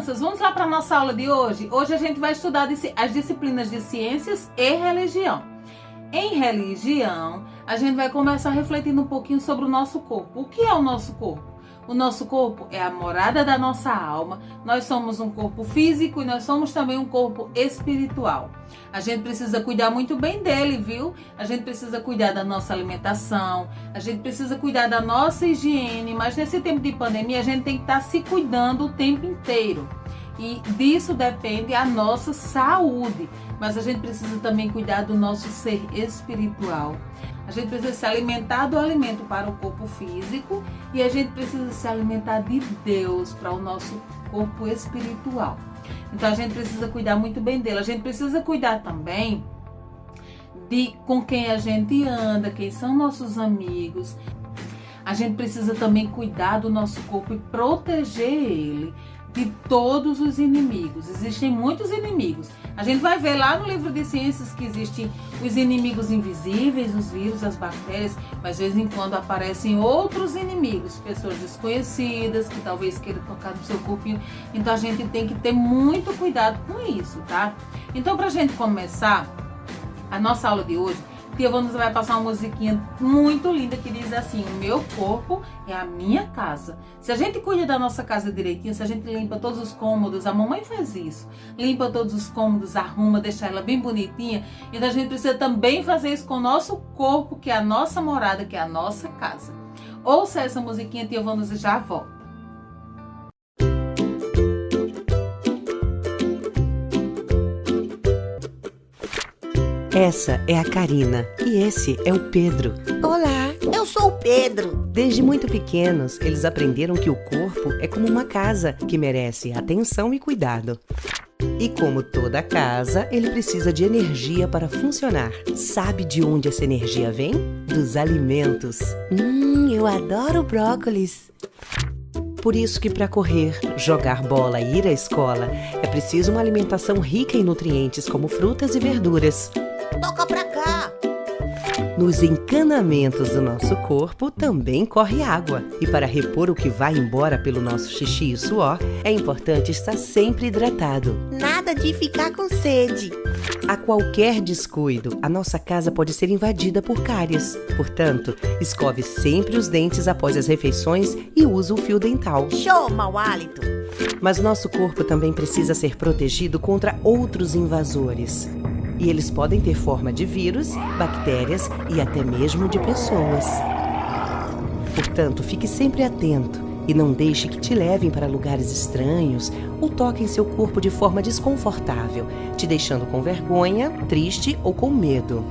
crianças, vamos lá para a nossa aula de hoje? Hoje a gente vai estudar as disciplinas de ciências e religião. Em religião, a gente vai começar refletindo um pouquinho sobre o nosso corpo. O que é o nosso corpo? O nosso corpo é a morada da nossa alma. Nós somos um corpo físico e nós somos também um corpo espiritual. A gente precisa cuidar muito bem dele, viu? A gente precisa cuidar da nossa alimentação, a gente precisa cuidar da nossa higiene, mas nesse tempo de pandemia a gente tem que estar se cuidando o tempo inteiro. E disso depende a nossa saúde. Mas a gente precisa também cuidar do nosso ser espiritual. A gente precisa se alimentar do alimento para o corpo físico e a gente precisa se alimentar de Deus para o nosso corpo espiritual. Então a gente precisa cuidar muito bem dele. A gente precisa cuidar também de com quem a gente anda, quem são nossos amigos. A gente precisa também cuidar do nosso corpo e proteger ele de todos os inimigos. Existem muitos inimigos. A gente vai ver lá no livro de ciências que existem os inimigos invisíveis, os vírus, as bactérias, mas de vez em quando aparecem outros inimigos, pessoas desconhecidas que talvez queiram tocar no seu corpinho. Então a gente tem que ter muito cuidado com isso, tá? Então, pra gente começar a nossa aula de hoje, Tia Vanusa vai passar uma musiquinha muito linda que diz assim: o meu corpo é a minha casa. Se a gente cuida da nossa casa direitinho, se a gente limpa todos os cômodos, a mamãe faz isso, limpa todos os cômodos, arruma, deixa ela bem bonitinha, então a gente precisa também fazer isso com o nosso corpo, que é a nossa morada, que é a nossa casa. Ouça essa musiquinha, Tia Vanusa já volta. Essa é a Karina e esse é o Pedro. Olá, eu sou o Pedro. Desde muito pequenos, eles aprenderam que o corpo é como uma casa que merece atenção e cuidado. E como toda casa, ele precisa de energia para funcionar. Sabe de onde essa energia vem? Dos alimentos. Eu adoro brócolis. Por isso que para correr, jogar bola e ir à escola, é preciso uma alimentação rica em nutrientes como frutas e verduras. Toca pra cá! Nos encanamentos do nosso corpo também corre água. E para repor o que vai embora pelo nosso xixi e suor, é importante estar sempre hidratado. Nada de ficar com sede. A qualquer descuido, a nossa casa pode ser invadida por cáries. Portanto, escove sempre os dentes após as refeições e use o fio dental. Show, mau hálito! Mas nosso corpo também precisa ser protegido contra outros invasores. E eles podem ter forma de vírus, bactérias e até mesmo de pessoas. Portanto, fique sempre atento e não deixe que te levem para lugares estranhos ou toquem seu corpo de forma desconfortável, te deixando com vergonha, triste ou com medo.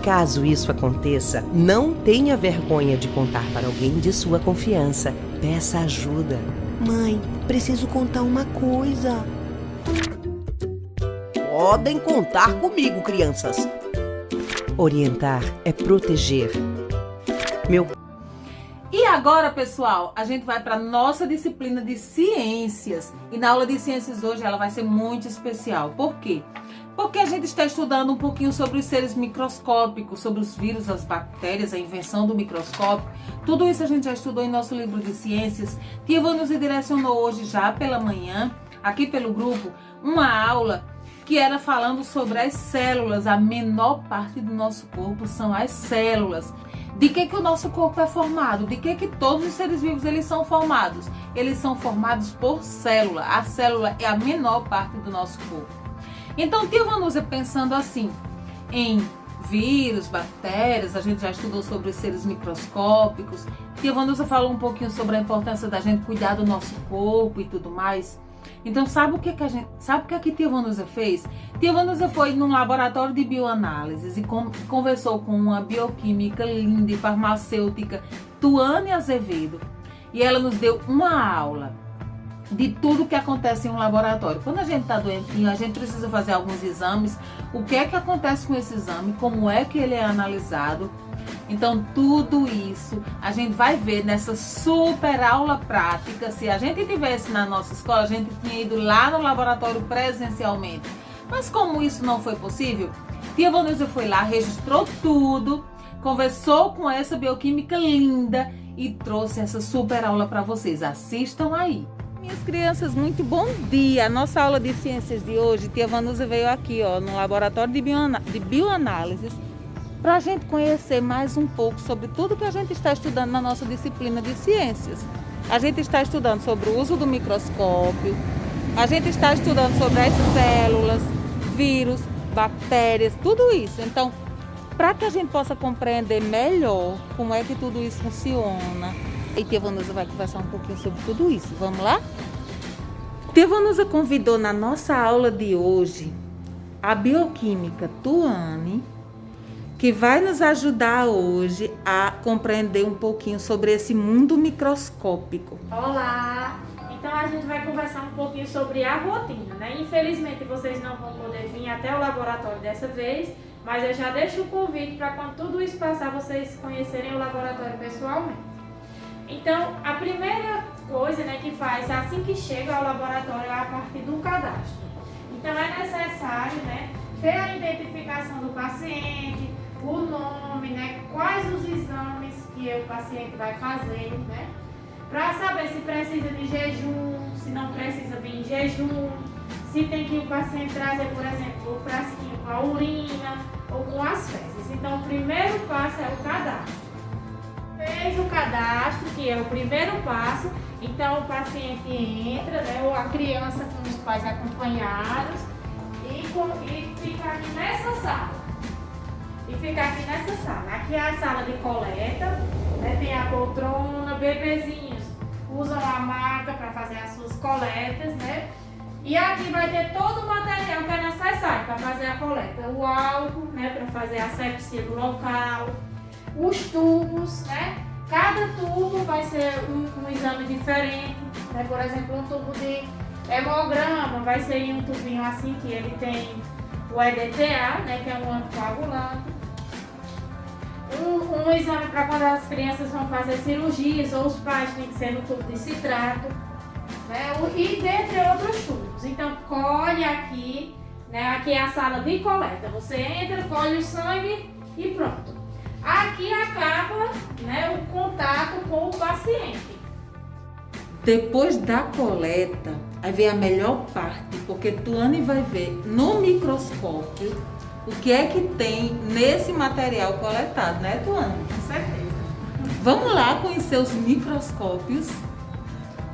Caso isso aconteça, não tenha vergonha de contar para alguém de sua confiança. Peça ajuda. Mãe, preciso contar uma coisa. Podem contar comigo, crianças. Orientar é proteger. E agora, pessoal, a gente vai para nossa disciplina de ciências. E na aula de ciências hoje ela vai ser muito especial. Por quê? Porque a gente está estudando um pouquinho sobre os seres microscópicos, sobre os vírus, as bactérias, a invenção do microscópio. Tudo isso a gente já estudou em nosso livro de ciências. Tia Vanusa direcionou hoje já pela manhã, aqui pelo grupo, uma aula que era falando sobre as células. A menor parte do nosso corpo são as células. De que o nosso corpo é formado? De que todos os seres vivos eles são formados? Eles são formados por célula. A célula é a menor parte do nosso corpo. Então, Tia Vanusa, pensando assim em vírus, bactérias, a gente já estudou sobre os seres microscópicos. Tia Vanusa falou um pouquinho sobre a importância da gente cuidar do nosso corpo e tudo mais. Então, sabe o que a Tia Vanusa fez? Tia Vanusa foi num laboratório de bioanálises e conversou com uma bioquímica linda e farmacêutica, Tuane Azevedo. E ela nos deu uma aula de tudo que acontece em um laboratório. Quando a gente está doentinho, a gente precisa fazer alguns exames. O que é que acontece com esse exame? Como é que ele é analisado? Então, tudo isso a gente vai ver nessa super aula prática. Se a gente tivesse na nossa escola, a gente tinha ido lá no laboratório presencialmente. Mas como isso não foi possível, Tia Vanusa foi lá, registrou tudo, conversou com essa bioquímica linda e trouxe essa super aula para vocês. Assistam aí. Minhas crianças, muito bom dia! A nossa aula de ciências de hoje, tia Vanusa veio aqui no laboratório de bioanálises para a gente conhecer mais um pouco sobre tudo que a gente está estudando na nossa disciplina de ciências. A gente está estudando sobre o uso do microscópio, a gente está estudando sobre as células, vírus, bactérias, tudo isso. Então, para que a gente possa compreender melhor como é que tudo isso funciona, e tia Vanusa vai conversar um pouquinho sobre tudo isso. Vamos lá? Tia Vanusa convidou na nossa aula de hoje a bioquímica Tuane, que vai nos ajudar hoje a compreender um pouquinho sobre esse mundo microscópico. Olá! Então a gente vai conversar um pouquinho sobre a rotina, né? Infelizmente vocês não vão poder vir até o laboratório dessa vez, mas eu já deixo o convite para quando tudo isso passar vocês conhecerem o laboratório pessoalmente. Então, a primeira coisa, né, que faz assim que chega ao laboratório é a partir do cadastro. Então, é necessário, né, ter a identificação do paciente, o nome, né, quais os exames que o paciente vai fazer, né, para saber se precisa de jejum, se não precisa vir em jejum, se tem que o paciente trazer, por exemplo, o frasquinho com a urina ou com as fezes. Então, o primeiro passo é o cadastro. Fez o cadastro, que é o primeiro passo, então o paciente entra, né, ou a criança com os pais acompanhados e fica aqui nessa sala. Aqui é a sala de coleta, né, tem a poltrona, bebezinhos usam a maca para fazer as suas coletas, né? E aqui vai ter todo o material que é necessário para fazer a coleta. O álcool, né, para fazer a asepsia do local. Os tubos, né? Cada tubo vai ser um exame diferente, né? Por exemplo, um tubo de hemograma vai ser um tubinho assim que ele tem o EDTA, né? Que é um anticoagulante. Um exame para quando as crianças vão fazer cirurgias ou os pais tem que ser no tubo de citrato, né? E dentre outros tubos. Então, colhe aqui, né? Aqui é a sala de coleta. Você entra, colhe o sangue e pronto. Aqui acaba, né, o contato com o paciente. Depois da coleta, aí vem a melhor parte, porque Tuane vai ver no microscópio o que é que tem nesse material coletado, né, Tuane? Com certeza. Vamos lá conhecer os microscópios.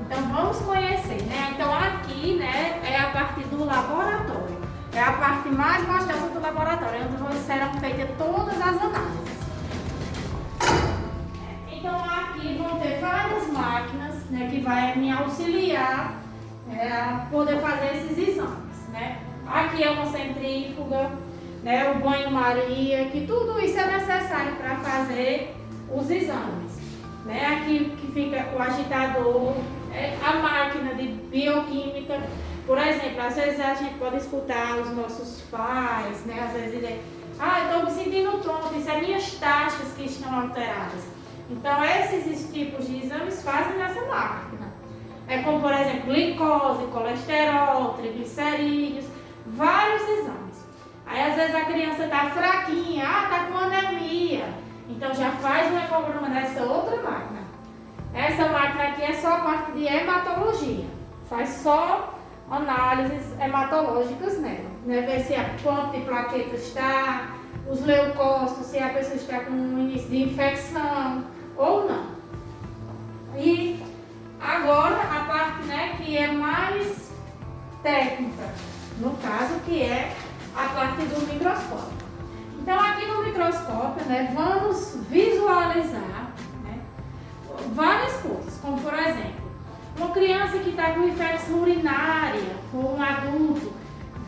Então vamos conhecer, né? Então aqui, né, é a parte do laboratório. É a parte mais gostosa do laboratório, onde serão feitas todas as análises. Então aqui vão ter várias máquinas, né, que vai me auxiliar a poder fazer esses exames, né? Aqui é uma centrífuga, né, o banho-maria, que tudo isso é necessário para fazer os exames, né? Aqui que fica o agitador, a máquina de bioquímica. Por exemplo, às vezes a gente pode escutar os nossos pais, né, às vezes dizer, eu estou me sentindo tonto, isso é minhas taxas que estão alteradas. Então, esses tipos de exames fazem nessa máquina. É como, por exemplo, glicose, colesterol, triglicerídeos, vários exames. Aí, às vezes, a criança está fraquinha, está com anemia. Então, já faz um hemograma nessa outra máquina. Essa máquina aqui é só a parte de hematologia. Faz só análises hematológicas nela. Né? Ver se a quanto de plaqueta está, os leucócitos, se a pessoa está com um início de infecção ou não. E agora a parte, né, que é mais técnica, no caso que é a parte do microscópio. Então aqui no microscópio, né, vamos visualizar, né, várias coisas, como por exemplo, uma criança que está com infecção urinária ou um adulto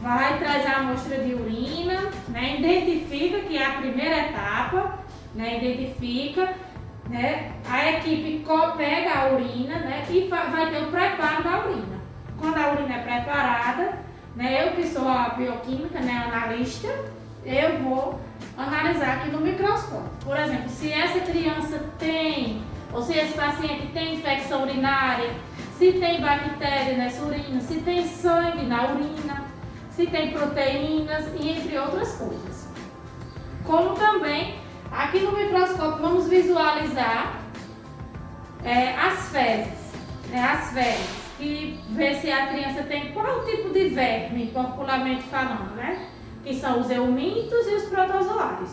vai trazer a amostra de urina, né, identifica que é a primeira etapa, né, identifica, né, a equipe pega a urina, né, e vai ter o preparo da urina. Quando a urina é preparada, né, eu que sou a bioquímica, né, analista, eu vou analisar aqui no microscópio. Por exemplo, se essa criança tem, ou se esse paciente tem infecção urinária, se tem bactéria nessa urina, se tem sangue na urina, se tem proteínas e entre outras coisas. Como também, aqui no microscópio, vamos visualizar as fezes, né, as fezes, que ver se a criança tem qual tipo de verme, popularmente falando, né? Que são os eumintos e os protozoários.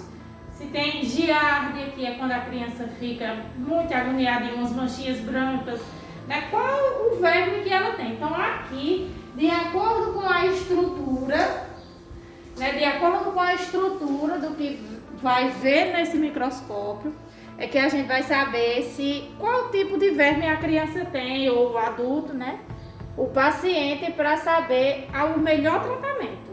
Se tem giardia, que é quando a criança fica muito agoniada em umas manchinhas brancas, né? Qual o verme que ela tem? Então aqui, de acordo com a estrutura, né? De acordo com a estrutura do que vai ver nesse microscópio, é que a gente vai saber qual tipo de verme a criança tem, ou o adulto, né? O paciente, para saber o melhor tratamento.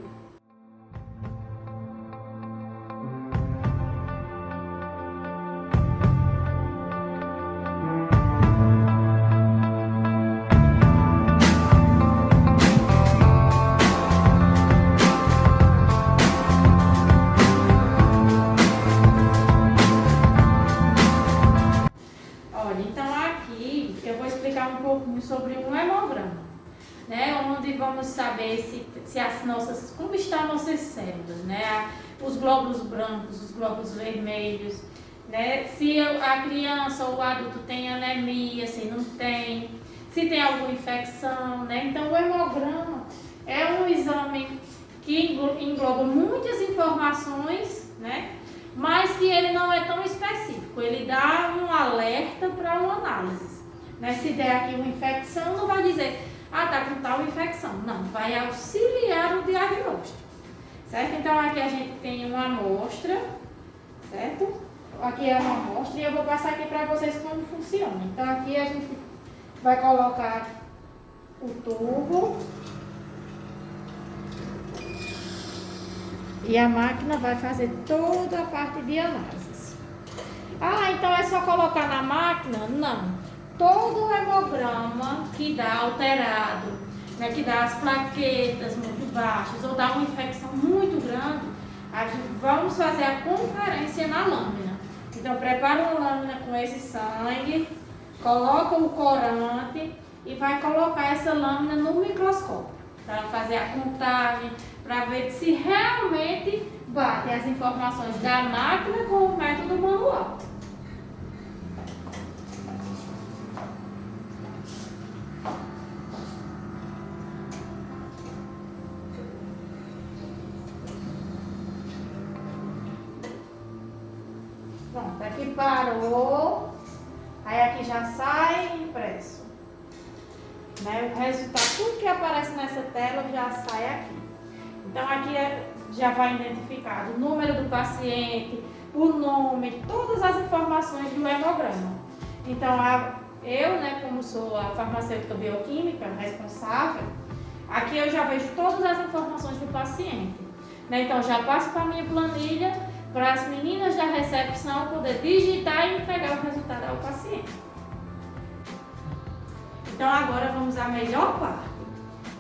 Um pouco sobre um hemograma, né? Onde vamos saber se as nossas, como estão nossas células, né? Os glóbulos brancos, os glóbulos vermelhos, né? Se a criança ou o adulto tem anemia, se não tem, se tem alguma infecção, né? Então o hemograma é um exame que engloba muitas informações, né? Mas que ele não é tão específico, ele dá um alerta para uma análise. Né? Se der aqui uma infecção, não vai dizer, tá com tal infecção. Não, vai auxiliar o diagnóstico, certo? Então aqui a gente tem uma amostra, certo? Aqui é uma amostra e eu vou passar aqui para vocês como funciona. Então aqui a gente vai colocar o tubo e a máquina vai fazer toda a parte de análises. Então é só colocar na máquina? Não. Todo o hemograma que dá alterado, né, que dá as plaquetas muito baixas ou dá uma infecção muito grande, vamos fazer a conferência na lâmina. Então prepara uma lâmina com esse sangue, coloca o corante e vai colocar essa lâmina no microscópio para fazer a contagem, para ver se realmente bate as informações da máquina com o método manual. Pronto, aqui parou, aí aqui já sai impresso, né? O resultado, tudo que aparece nessa tela já sai aqui. Então aqui já vai identificado o número do paciente, o nome, todas as informações do hemograma. Então eu, né, como sou a farmacêutica bioquímica responsável, aqui eu já vejo todas as informações do paciente, né? Então já passo para a minha planilha, para as meninas da recepção poder digitar e entregar o resultado ao paciente. Então agora vamos à melhor parte,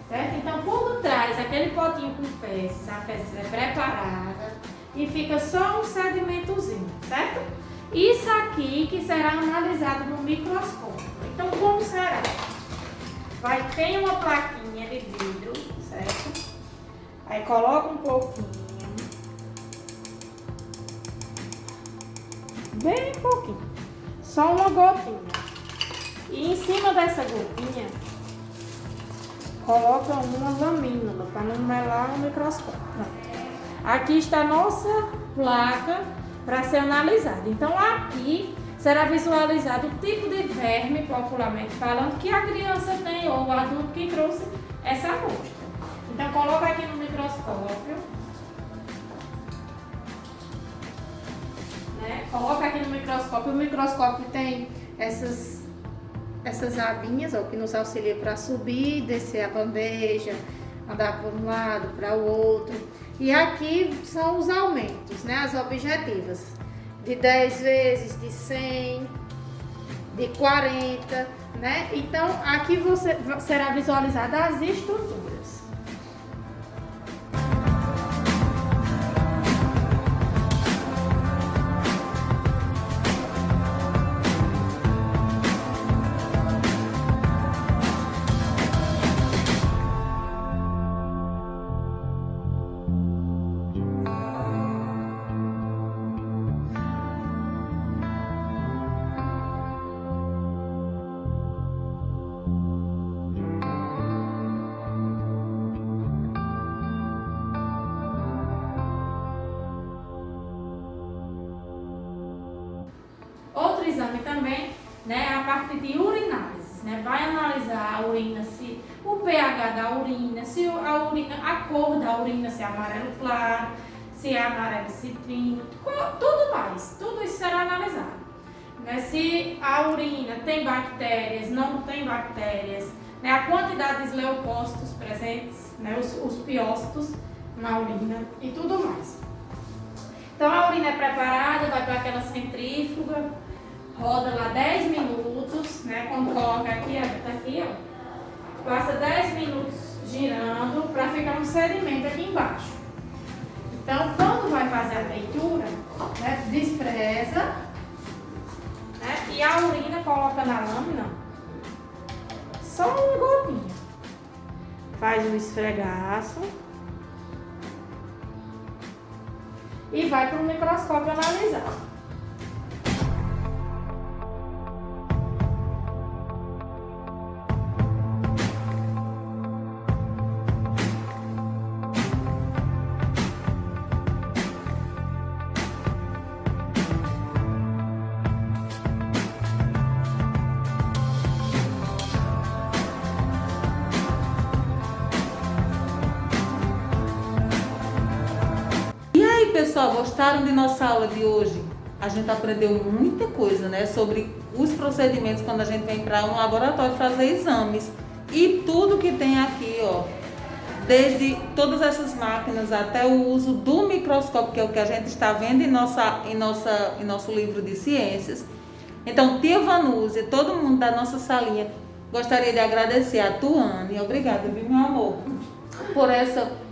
certo? Então quando traz aquele potinho com fezes, a fezes é preparada e fica só um sedimentozinho, certo? Isso aqui que será analisado no microscópio. Então como será? Tem uma plaquinha de vidro, certo? Aí coloca um pouquinho. Bem pouquinho, só uma gotinha. E em cima dessa gotinha, coloca uma lamínula para não melar o microscópio. Aqui está a nossa placa para ser analisada. Então aqui será visualizado o tipo de verme, popularmente falando, que a criança tem ou o adulto que trouxe essa amostra. Então coloca aqui no microscópio. Coloca aqui no microscópio. O microscópio tem essas abinhas, ó, que nos auxiliam para subir, descer a bandeja, andar por um lado, para o outro. E aqui são os aumentos, né, as objetivas. De 10 vezes, de 100, de 40, né? Então aqui será visualizada as estruturas. né, a parte de urinálises, né? Vai analisar a urina, se o pH da urina, se a urina, a cor da urina, se é amarelo claro, se é amarelo citrino, tudo mais, tudo isso será analisado. Né? Se a urina tem bactérias, não tem bactérias, né? A quantidade de leucócitos presentes, né? Os piócitos na urina e tudo mais. Então a urina é preparada, vai para aquela centrífuga, roda lá 10 minutos, né? Quando coloca aqui, tá aqui, ó, passa 10 minutos girando para ficar um sedimento aqui embaixo. Então, quando vai fazer a leitura, né? Despreza, né? E a urina coloca na lâmina só uma gotinha. Faz um esfregaço e vai para o microscópio analisar. Pessoal, gostaram de nossa aula de hoje? A gente aprendeu muita coisa, né, sobre os procedimentos quando a gente vem para um laboratório fazer exames e tudo que tem aqui, ó, desde todas essas máquinas até o uso do microscópio, que é o que a gente está vendo em nosso livro de ciências. Então, tia Vanúzia, todo mundo da nossa salinha, gostaria de agradecer a Tuane, obrigada, viu, meu amor, por essa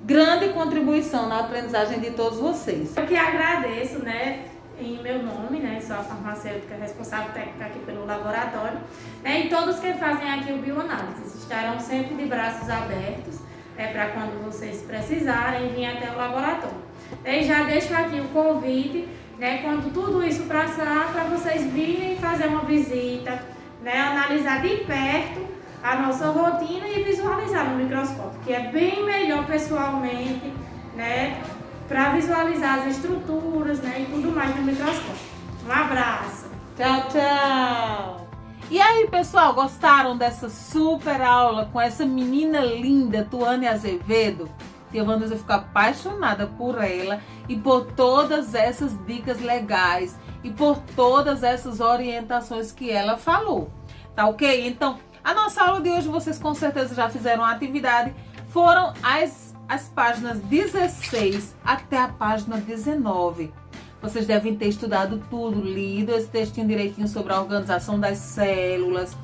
grande contribuição na aprendizagem de todos vocês. Eu que agradeço, né, em meu nome, né, sou a farmacêutica responsável técnica aqui pelo laboratório, né, e todos que fazem aqui o bioanálise estarão sempre de braços abertos, para quando vocês precisarem vir até o laboratório. E já deixo aqui o convite, né, quando tudo isso passar, para vocês virem fazer uma visita, né, analisar de perto a nossa rotina e visualizar no microscópio, que é bem melhor pessoalmente, né, para visualizar as estruturas, né, e tudo mais no microscópio. Um abraço. Tchau, tchau. E aí, pessoal, gostaram dessa super aula com essa menina linda, Tuane Azevedo? Tia Vanúzia ficou apaixonada por ela e por todas essas dicas legais e por todas essas orientações que ela falou. Tá ok? Então, a nossa aula de hoje, vocês com certeza já fizeram a atividade, foram as páginas 16 até a página 19. Vocês devem ter estudado tudo, lido esse textinho direitinho sobre a organização das células,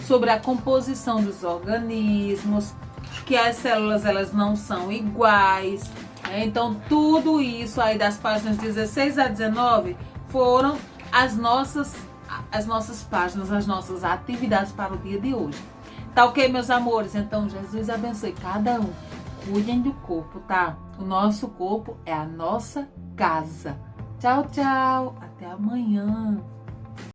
sobre a composição dos organismos, que as células elas não são iguais. Então, tudo isso aí das páginas 16 a 19 foram as nossas páginas, as nossas atividades para o dia de hoje. Tá ok, meus amores? Então, Jesus abençoe cada um. Cuidem do corpo, tá? O nosso corpo é a nossa casa. Tchau, tchau. Até amanhã.